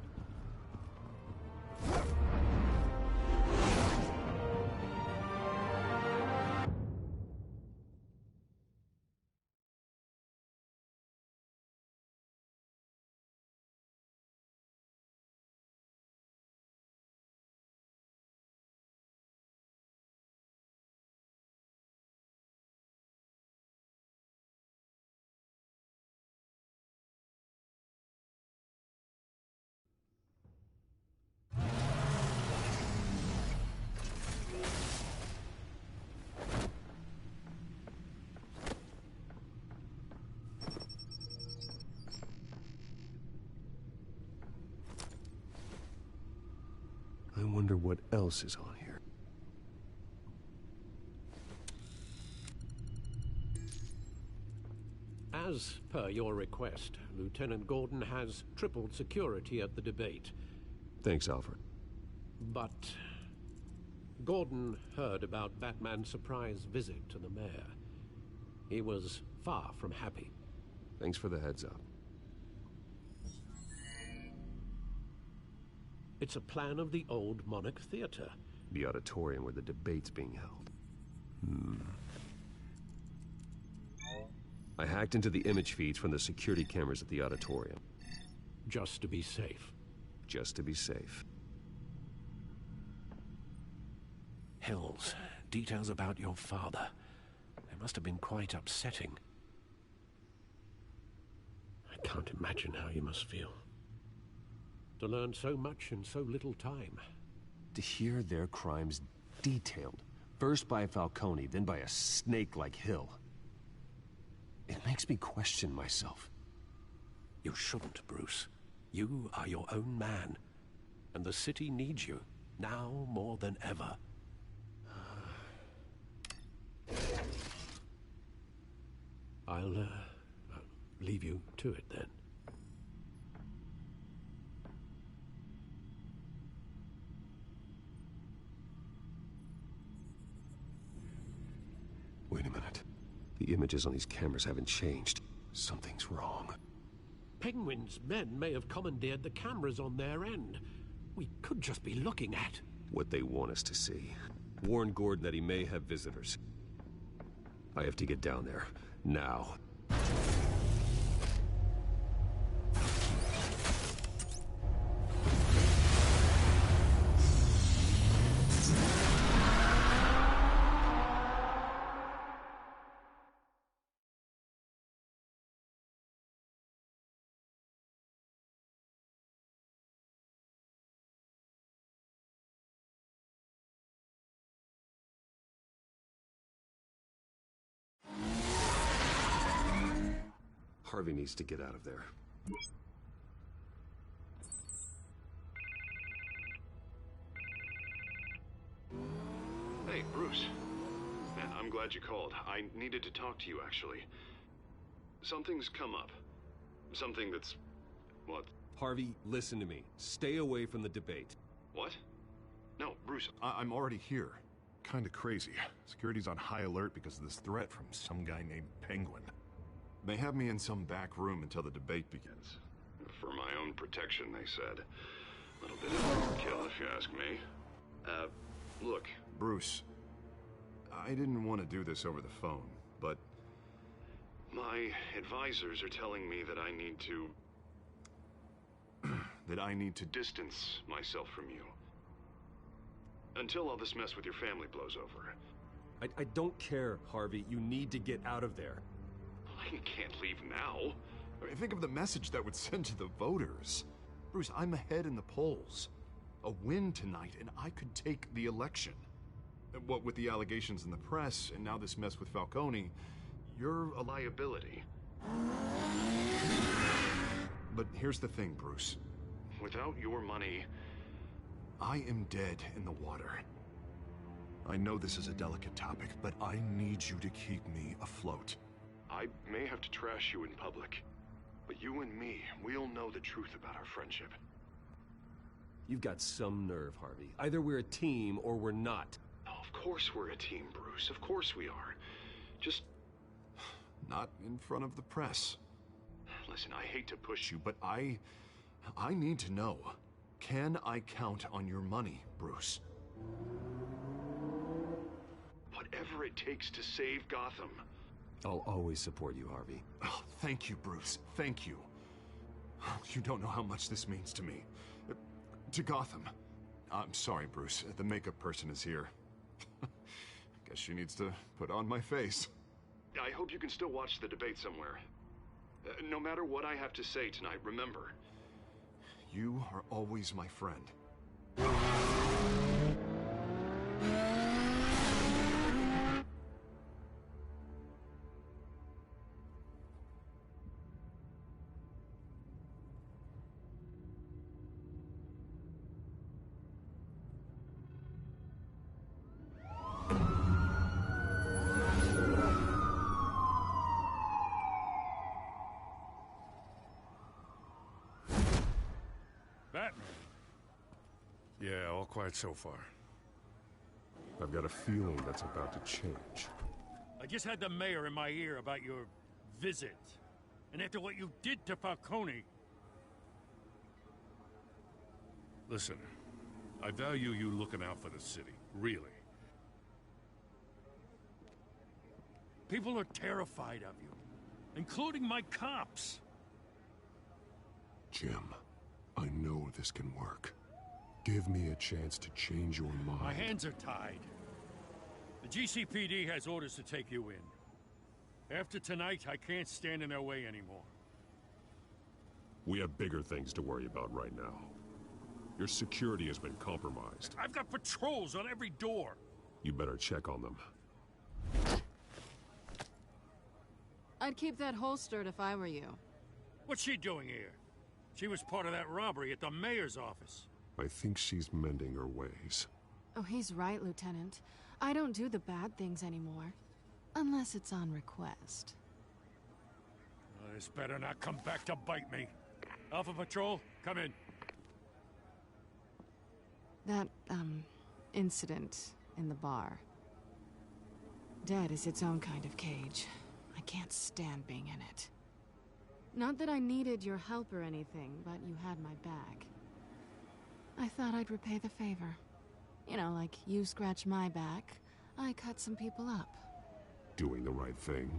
I wonder what else is on here. As per your request, Lieutenant Gordon has tripled security at the debate. Thanks, Alfred. But Gordon heard about Batman's surprise visit to the mayor. He was far from happy. Thanks for the heads up. It's a plan of the old Monarch Theater. The auditorium where the debate's being held. I hacked into the image feeds from the security cameras at the auditorium. Just to be safe. Just to be safe. Hills, details about your father. They must have been quite upsetting. I can't imagine how you must feel. To learn so much in so little time. To hear their crimes detailed, first by Falcone, then by a snake like Hill. It makes me question myself. You shouldn't, Bruce. You are your own man. And the city needs you, now more than ever. I'll leave you to it then. Wait a minute. The images on these cameras haven't changed. Something's wrong. Penguin's men may have commandeered the cameras on their end. We could just be looking at what they want us to see. Warn Gordon that he may have visitors. I have to get down there, now. Harvey needs to get out of there. Hey, Bruce. Man, I'm glad you called. I needed to talk to you, actually. Something's come up. Something that's... what? Harvey, listen to me. Stay away from the debate. What? No, Bruce, I'm already here. Kinda crazy. Security's on high alert because of this threat from some guy named Penguin. They have me in some back room until the debate begins. For my own protection, they said. A little bit of overkill, if you ask me. Look. Bruce, I didn't want to do this over the phone, but... my advisors are telling me that I need to... that I need to distance myself from you. Until all this mess with your family blows over. I don't care, Harvey. You need to get out of there. I can't leave now. I mean, think of the message that would send to the voters. Bruce, I'm ahead in the polls. A win tonight, and I could take the election. What with the allegations in the press, and now this mess with Falcone, you're a liability. But here's the thing, Bruce. Without your money... I am dead in the water. I know this is a delicate topic, but I need you to keep me afloat. I may have to trash you in public, but you and me, we'll know the truth about our friendship. You've got some nerve, Harvey. Either we're a team or we're not. Oh, of course we're a team, Bruce. Of course we are. Just... not in front of the press. Listen, I hate to push you, but I need to know. Can I count on your money, Bruce? Whatever it takes to save Gotham. I'll always support you, Harvey. Oh, thank you, Bruce. Thank you. You don't know how much this means to me. To Gotham. I'm sorry, Bruce. The makeup person is here. Guess she needs to put on my face. I hope you can still watch the debate somewhere. No matter what I have to say tonight, remember. You are always my friend. Batman. Yeah, all quiet so far. I've got a feeling that's about to change. I just had the mayor in my ear about your visit. And after what you did to Falcone... Listen, I value you looking out for the city, really. People are terrified of you, including my cops. Jim, I know this can work. Give me a chance to change your mind. My hands are tied. GCPD has orders to take you in. After tonight, I can't stand in their way anymore. We have bigger things to worry about right now. Your security has been compromised. I've got patrols on every door. You better check on them. I'd keep that holstered if I were you. What's she doing here? She was part of that robbery at the mayor's office. I think she's mending her ways. Oh, he's right, Lieutenant. I don't do the bad things anymore. Unless it's on request. This better not come back to bite me. Alpha Patrol, come in. That, incident in the bar. Dead is its own kind of cage. I can't stand being in it. Not that I needed your help or anything, but you had my back. I thought I'd repay the favor. You know, like you scratch my back, I cut some people up. Doing the right thing.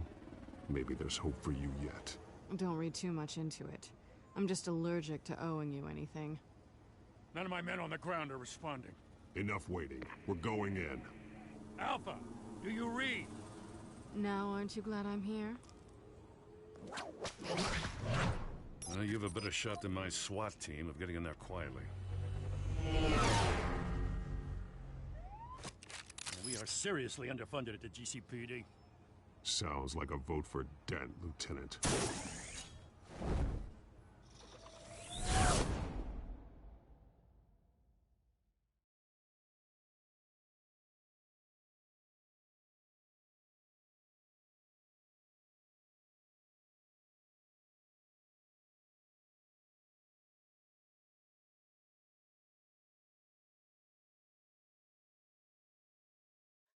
Maybe there's hope for you yet. Don't read too much into it. I'm just allergic to owing you anything. None of my men on the ground are responding. Enough waiting. We're going in. Alpha, do you read? Now, aren't you glad I'm here? Well, you have a better shot than my SWAT team of getting in there quietly. We are seriously underfunded at the GCPD. Sounds like a vote for Dent, Lieutenant.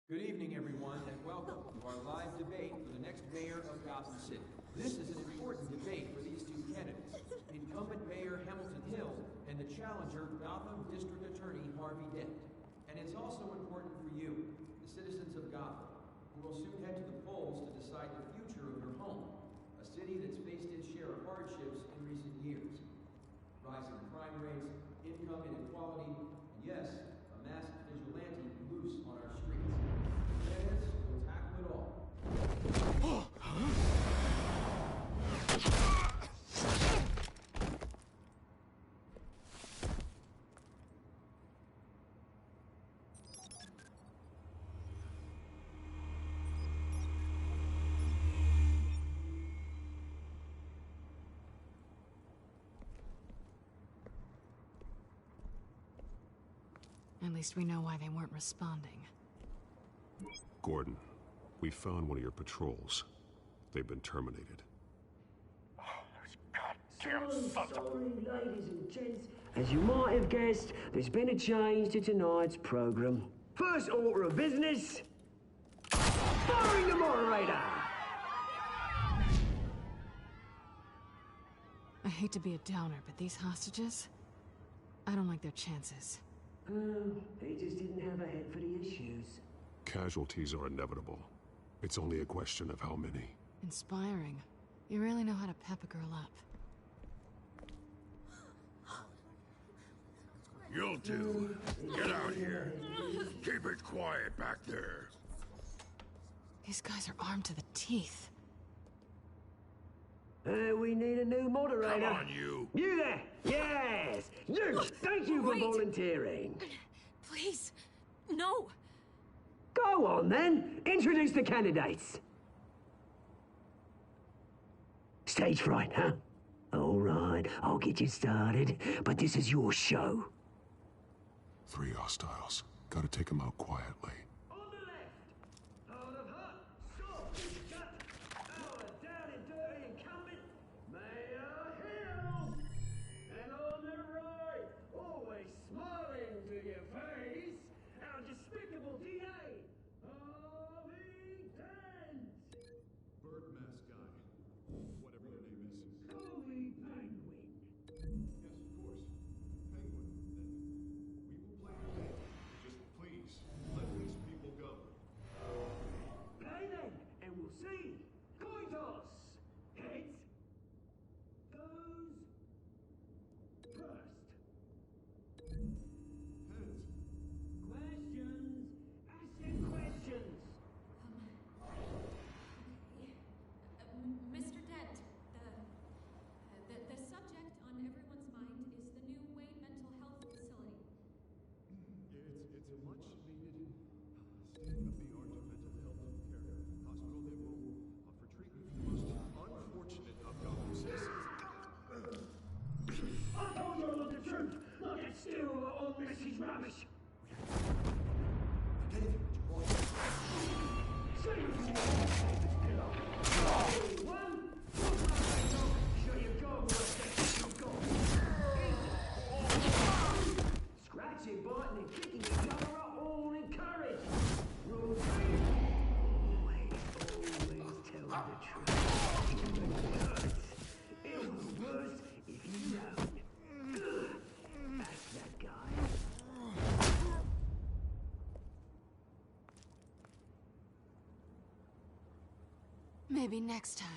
Good evening, everyone, and welcome to our live debate for the next mayor of Gotham City. This is an important debate for these two candidates, incumbent Mayor Hamilton Hill and the challenger Gotham District Attorney Harvey Dent. And it's also important for you, the citizens of Gotham, who will soon head to the polls to decide the future of your home, a city that's faced its share of hardships in recent years. Rising crime rates, income inequality, and yes, a masked vigilante loose on our streets. Candidates will tackle it all. At least we know why they weren't responding. Gordon, we found one of your patrols. They've been terminated. Sorry, ladies and gents. As you might have guessed, there's been a change to tonight's program. First order of business, firing the moderator! I hate to be a downer, but these hostages, I don't like their chances. He just didn't have a head for the issues. Casualties are inevitable. It's only a question of how many. Inspiring. You really know how to pep a girl up. You'll do. Get out here. Keep it quiet back there. These guys are armed to the teeth. We need a new moderator. Come on, you. You there! Yes! You! Thank you for volunteering. Please, no. Go on, then. Introduce the candidates. Stage fright, huh? All right, I'll get you started, but this is your show. 3 hostiles. Gotta take them out quietly. On the left, out of hut, stop, shut, our down and dirty incumbent, Mayor Hill. And on the right, always smiling to your face, our despicable DA, Harvey Dent. Bird mask guy. Whatever your name is. Call me Penguin. Yes, of course. Penguin, then. We will play your game. Just please, let me speak. It was worse if you know. That's that guy. Maybe next time.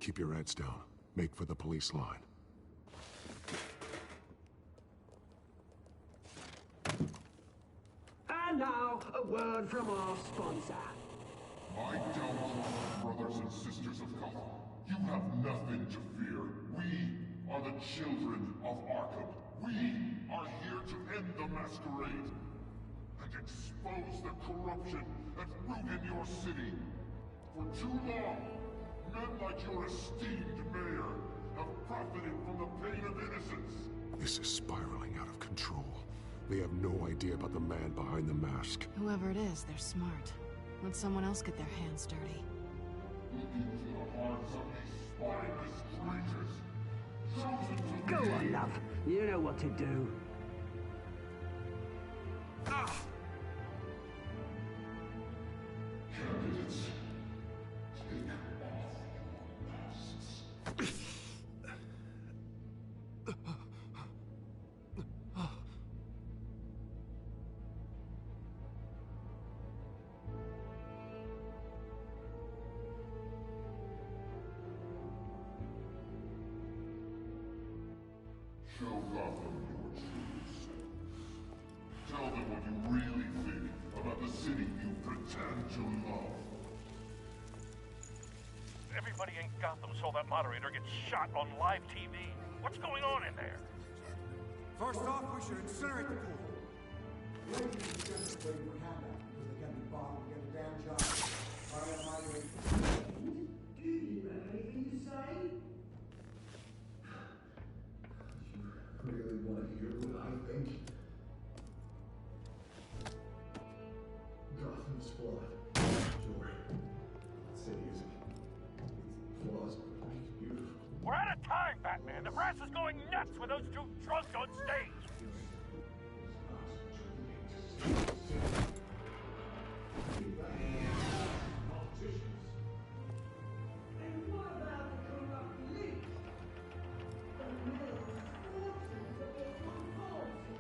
Keep your heads down. Make for the police line. And now, a word from our sponsor. My downtrodden brothers and sisters of Gotham, you have nothing to fear. We are the children of Arkham. We are here to end the masquerade and expose the corruption at root in your city. For too long, men like your esteemed mayor have profited from the pain of innocence. This is spiraling out of control. They have no idea about the man behind the mask. Whoever it is, they're smart. Let someone else get their hands dirty. Look into the hearts of these spineless creatures. Chosen to Go lead. on, love. You know what to do. Candidates, take off your masks. Show Gotham your true self. Tell them what you really think about the city you pretend to love. Everybody in Gotham saw that moderator get shot on live TV. What's going on in there? First off, we should incinerate the pool. The ladies and gentlemen waiting for handout because they can't be bothered to get the damn job. All right, my way. Do you have anything to say? Really want to hear what I think? Gotham's flawed. Sure. The city is flaws, but make it beautiful. We're out of time, Batman. The press is going nuts with those two drunks on stage. And what about the corrupt elite? The mills, fortunes of the authority?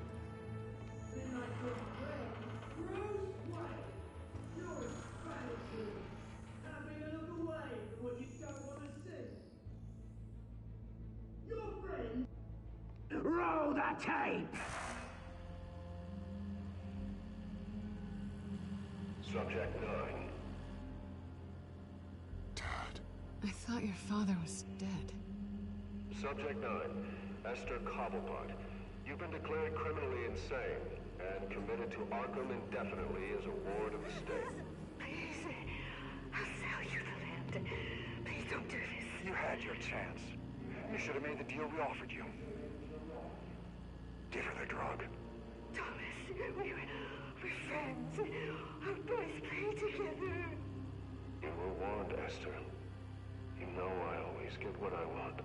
Then I could pray, Bruce Wayne, you're a strategy. Having a look away from what you don't want to see. Your friend. Roll the tape! Subject 9. I thought your father was dead. Subject 9. Esther Cobblepot. You've been declared criminally insane and committed to Arkham indefinitely as a ward of the state. Please, I'll sell you the land. Please don't do this. You had your chance. You should have made the deal we offered you. Give her the drug. Thomas, we're friends. Our boys play together. You were warned, Esther. You know I always get what I want.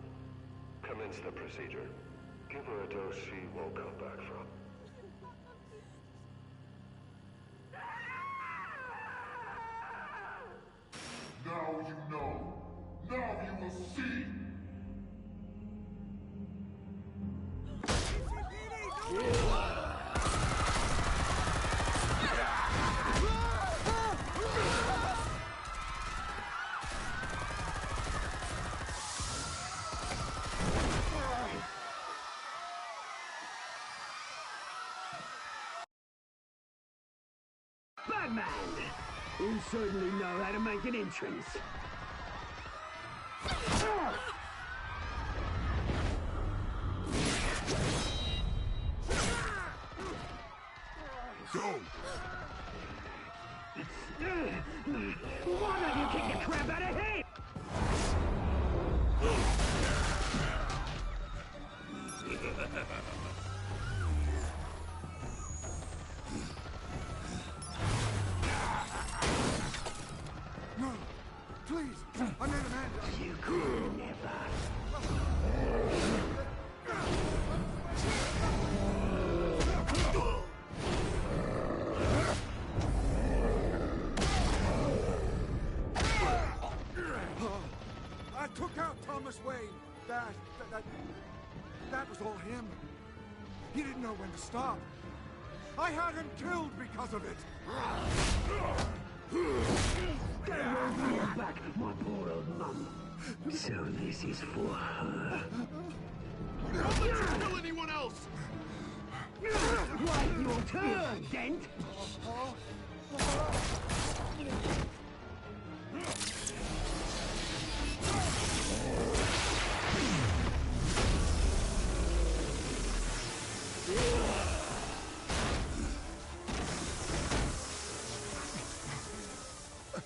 Commence the procedure. Give her a dose she won't come back from. Now you know. Now you will see. Batman! You certainly know how to make an entrance. Go! Why don't you kick the crap out of him? No, please, I made a man. You could never. He didn't know when to stop. I had him killed because of it. Get back, my poor old mum. So this is for her. Don't let you kill anyone else! Wait your turn, Dent!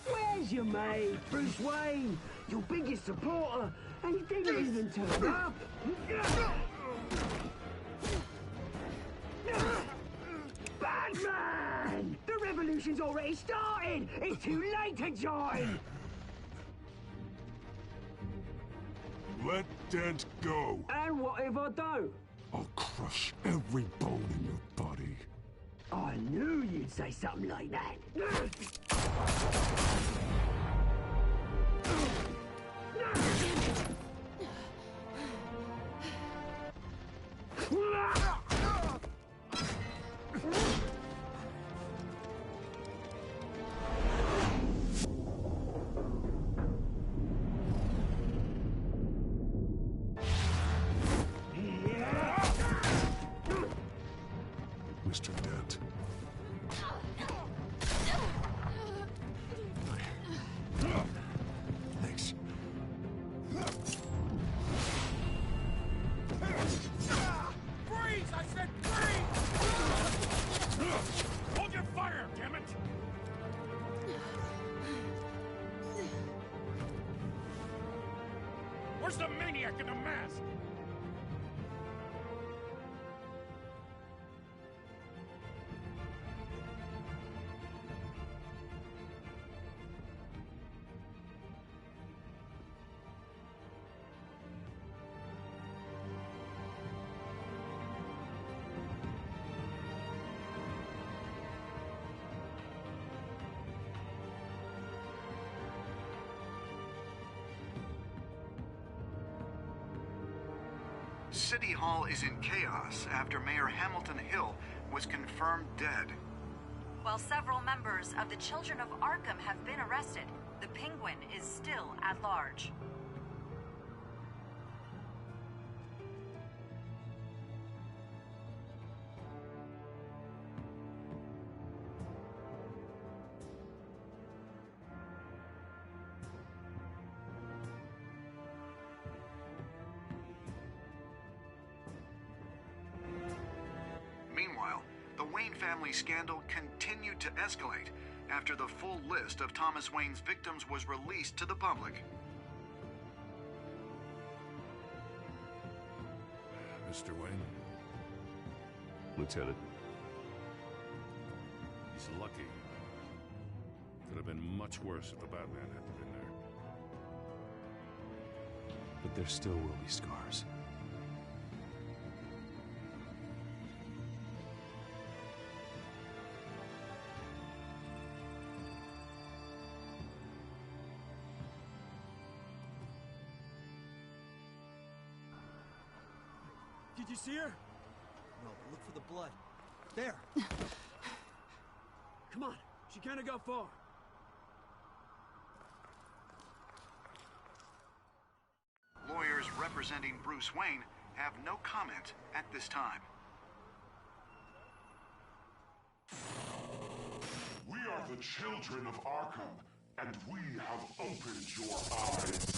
Where's your mate, Bruce Wayne? Your biggest supporter, and he didn't even turn up. Batman! The revolution's already started! It's too late to join! Let Dent go. And what if I don't? I'll crush every bone in your body. I knew you'd say something like that. Mr. Dent. Thanks. Freeze! I said freeze! Hold your fire, damn it! Where's the maniac in the mask? City Hall is in chaos after Mayor Hamilton Hill was confirmed dead. While several members of the Children of Arkham have been arrested, the Penguin is still at large. Meanwhile, the Wayne family scandal continued to escalate after the full list of Thomas Wayne's victims was released to the public. Mr. Wayne? Lieutenant. He's lucky. Could have been much worse if the Batman hadn't been there. But there still will be scars. Did you see her? No, but look for the blood. There! Come on, she can't go far. Lawyers representing Bruce Wayne have no comment at this time. We are the children of Arkham, and we have opened your eyes.